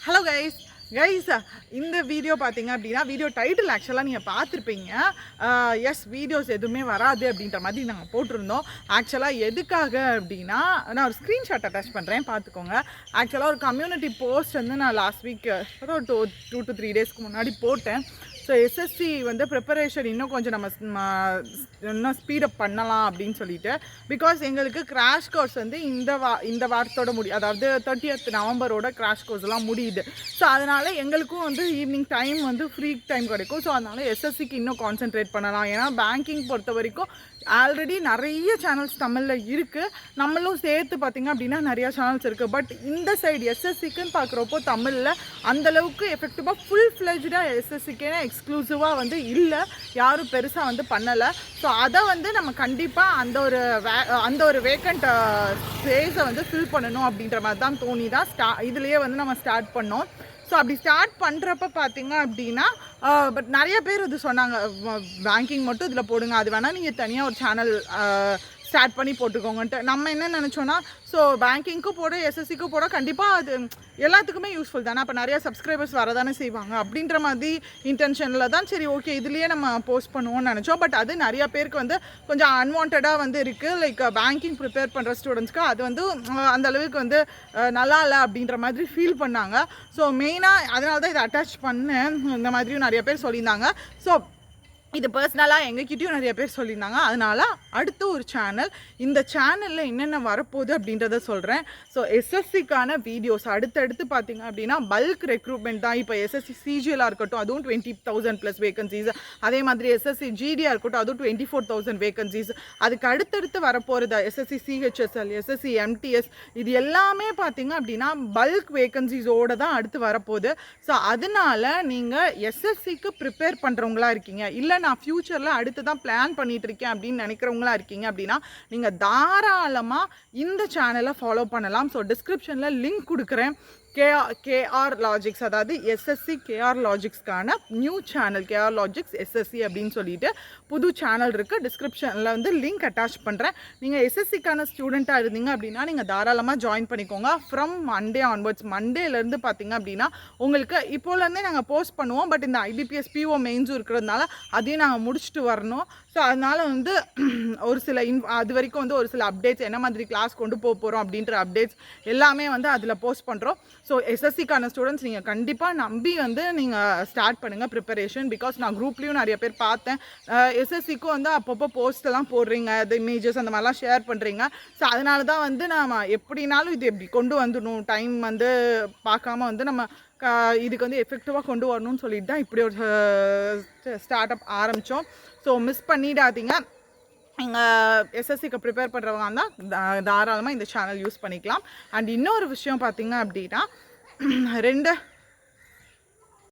Hello guys, இந்த video பார்த்தீங்க அப்படின்னா வீடியோ டைட்டில் ஆக்சுவலாக நீங்கள் பார்த்துருப்பீங்க. எஸ் வீடியோஸ் எதுவுமே வராது அப்படின்ற மாதிரி நாங்கள் போட்டிருந்தோம். ஆக்சுவலாக எதுக்காக அப்படின்னா நான் ஒரு ஸ்க்ரீன்ஷாட் அட்டாச் பண்ணுறேன் பார்த்துக்கோங்க. ஆக்சுவலாக ஒரு கம்யூனிட்டி போஸ்ட் வந்து நான் லாஸ்ட் வீக் ஒரு 2 to 3 டேஸ்க்கு முன்னாடி போட்டேன். ஸோ எஸ்எஸ்சி வந்து ப்ரிப்பரேஷன் இன்னும் கொஞ்சம் நம்ம இன்னும் ஸ்பீடப் பண்ணலாம் அப்படின்னு சொல்லிட்டு, பிகாஸ் எங்களுக்கு கிராஷ் கோர்ஸ் வந்து இந்த வாரத்தோட அதாவது 30th நவம்பரோட கிராஷ் கோர்ஸ்லாம் முடியுது. ஸோ அதனால் எங்களுக்கும் வந்து ஈவினிங் டைம் வந்து ஃப்ரீ டைம் கிடைக்கும். ஸோ அதனால் எஸ்எஸ்சிக்கு இன்னும் கான்சென்ட்ரேட் பண்ணலாம். ஏன்னா பேங்கிங் பொறுத்த வரைக்கும் ஆல்ரெடி நிறைய சேனல்ஸ் தமிழில் இருக்குது, நம்மளும் சேர்த்து பார்த்திங்க அப்படின்னா நிறையா சேனல்ஸ் இருக்குது. பட் இந்த சைடு எஸ்எஸ்சிக்குன்னு பார்க்குறப்போ தமிழில் அந்தளவுக்கு எஃபெக்டிவாக ஃபுல் ஃப்ளெஜ்டாக எஸ்எஸ்சிக்கே எக்ஸ்க்ளூசிவாக வந்து இல்லை, யாரும் பெருசாக வந்து பண்ணலை. ஸோ அதை வந்து நம்ம கண்டிப்பாக அந்த ஒரு வேக்கண்ட் ஸ்பேஸை வந்து ஃபில் பண்ணணும் அப்படின்ற மாதிரி தான் தோணி தான் இதுலேயே வந்து நம்ம ஸ்டார்ட் பண்ணோம். ஸோ அப்படி ஸ்டார்ட் பண்ணுறப்ப பார்த்தீங்க அப்படின்னா பட் நிறைய பேர் இது சொன்னாங்க, பேங்கிங் மட்டும் இதில் போடுங்க, அது வேணால் நீங்கள் தனியாக ஒரு சேனல் ஸ்டார்ட் பண்ணி போட்டுக்கோங்கன்ட்டு. நம்ம என்ன நினச்சோன்னா, ஸோ பேங்கிங்க்கும் போட எஸ்எஸ்சிக்கும் போட கண்டிப்பாக அது எல்லாத்துக்குமே யூஸ்ஃபுல் தானே, அப்போ நிறையா சப்ஸ்கிரைபர்ஸ் வரதானே செய்வாங்க அப்படின்ற மாதிரி இன்டென்ஷனில் தான் சரி ஓகே இதுலேயே நம்ம போஸ்ட் பண்ணுவோம்னு நினச்சோம். பட் அது நிறையா பேருக்கு வந்து கொஞ்சம் அன்வான்டாக வந்து இருக்குது. லைக் பேங்கிங் ப்ரிப்பேர் பண்ணுற ஸ்டூடெண்ட்ஸ்க்கு அது வந்து அந்தளவுக்கு வந்து நல்லா இல்லை அப்படின்ற மாதிரி ஃபீல் பண்ணாங்க. ஸோ மெயினாக அதனால தான் இதை அட்டாச் பண்ணேன். இந்த மாதிரியும் நிறைய பேர் சொல்லியிருந்தாங்க. ஸோ இது பர்சனலாக எங்ககிட்டயும் நிறைய பேர் சொல்லியிருந்தாங்க. அதனால் அடுத்த ஒரு சேனல், இந்த சேனலில் என்னென்ன வரப்போகுது அப்படின்றத சொல்கிறேன். ஸோ எஸ்எஸ்சிக்கான வீடியோஸ் அடுத்தடுத்து பார்த்திங்க அப்படின்னா பல்க் ரெக்ரூட்மெண்ட் தான். இப்போ எஸ்எஸ்சி சிஜிஎலாக இருக்கட்டும், அதுவும் 20,000+ வேகன்சிஸ். அதே மாதிரி எஸ்எஸ்சி ஜிடியாக இருக்கட்டும், அதுவும் 24,000 வேகன்சிஸ். அதுக்கு அடுத்தடுத்து வரப்போகிறது எஸ்எஸ்சி சிஹெச்எஸ்எல், எஸ்எஸ்சி எம்டிஎஸ், இது எல்லாமே பார்த்திங்க அப்படின்னா பல்க் வேகன்சிஸோடு தான் அடுத்து வரப்போகுது. ஸோ அதனால் நீங்கள் எஸ்எஸ்சிக்கு ப்ரிப்பேர் பண்ணுறவங்களா இருக்கீங்க, இல்லை நான் ஃப்யூச்சரில் அடுத்து தான் பிளான் பண்ணிகிட்டு இருக்கேன் அப்படின்னு நினைக்கிறவங்களா இருக்கீங்க அப்படின்னா நீங்கள் தாராளமாக இந்த சேனலை ஃபாலோ பண்ணலாம். ஸோ டிஸ்கிரிப்ஷனில் லிங்க் கொடுக்குறேன். கேஆர் லாஜிக்ஸ், அதாவது எஸ்எஸ்சி கேஆர் லாஜிக்ஸ்க்கான new channel, KR logics SSC அப்படின்னு சொல்லிட்டு புது சேனல் இருக்குது. டிஸ்கிரிப்ஷனில் வந்து லிங்க் அட்டாச் பண்ணுறேன். நீங்கள் எஸ்எஸ்சிக்கான ஸ்டூடெண்ட்டாக இருந்தீங்க அப்படின்னா நீங்கள் தாராளமாக ஜாயின் பண்ணிக்கோங்க. ஃப்ரம் மண்டே ஆன்வர்ட்ஸ், மண்டேலேருந்து பார்த்தீங்க அப்படின்னா உங்களுக்கு இப்போலேருந்தே நாங்கள் போஸ்ட் பண்ணுவோம். பட் இந்த ஐபிபிஎஸ் பிஓ மெயின்ஸும் இருக்கிறதுனால அதையும் நாங்கள் முடிச்சுட்டு வரணும். ஸோ அதனால் வந்து ஒரு சில அது வரைக்கும் வந்து ஒரு சில அப்டேட்ஸ், என்ன மாதிரி கிளாஸ் கொண்டு போக போகிறோம் அப்படின்ற அப்டேட்ஸ் எல்லாமே வந்து அதில் போஸ்ட் பண்ணுறோம். ஸோ எஸ்எஸ்சிக்கான ஸ்டூடெண்ட்ஸ் நீங்கள் கண்டிப்பாக நம்பி வந்து நீங்கள் ஸ்டார்ட் பண்ணுங்கள் ப்ரிப்பரேஷன். பிகாஸ் நான் குரூப்லேயும் நிறைய பேர் பார்த்தேன், எஸ்எஸ்சிக்கும் வந்து அப்பப்போ போஸ்ட்டெல்லாம் போடுறீங்க, அது இமேஜஸ் அந்த மாதிரிலாம் ஷேர் பண்ணுறீங்க. ஸோ அதனால தான் வந்து நம்ம எப்படினாலும் இது எப்படி கொண்டு வந்துடணும், டைம் வந்து பார்க்காம வந்து நம்ம இதுக்கு வந்து எஃபெக்டிவாக கொண்டு வரணும்னு சொல்லிட்டு தான் இப்படி ஒரு ஸ்டார்ட் அப் ஆரம்பித்தோம். ஸோ மிஸ் பண்ணிடாதீங்க. நீங்கள் எஸ்எஸ்சிக்கு ப்ரிப்பேர் பண்ணுறவங்க இருந்தால் தாராளமாக இந்த சேனல் யூஸ் பண்ணிக்கலாம். அண்ட் இன்னொரு விஷயம் பார்த்திங்க அப்படின்னா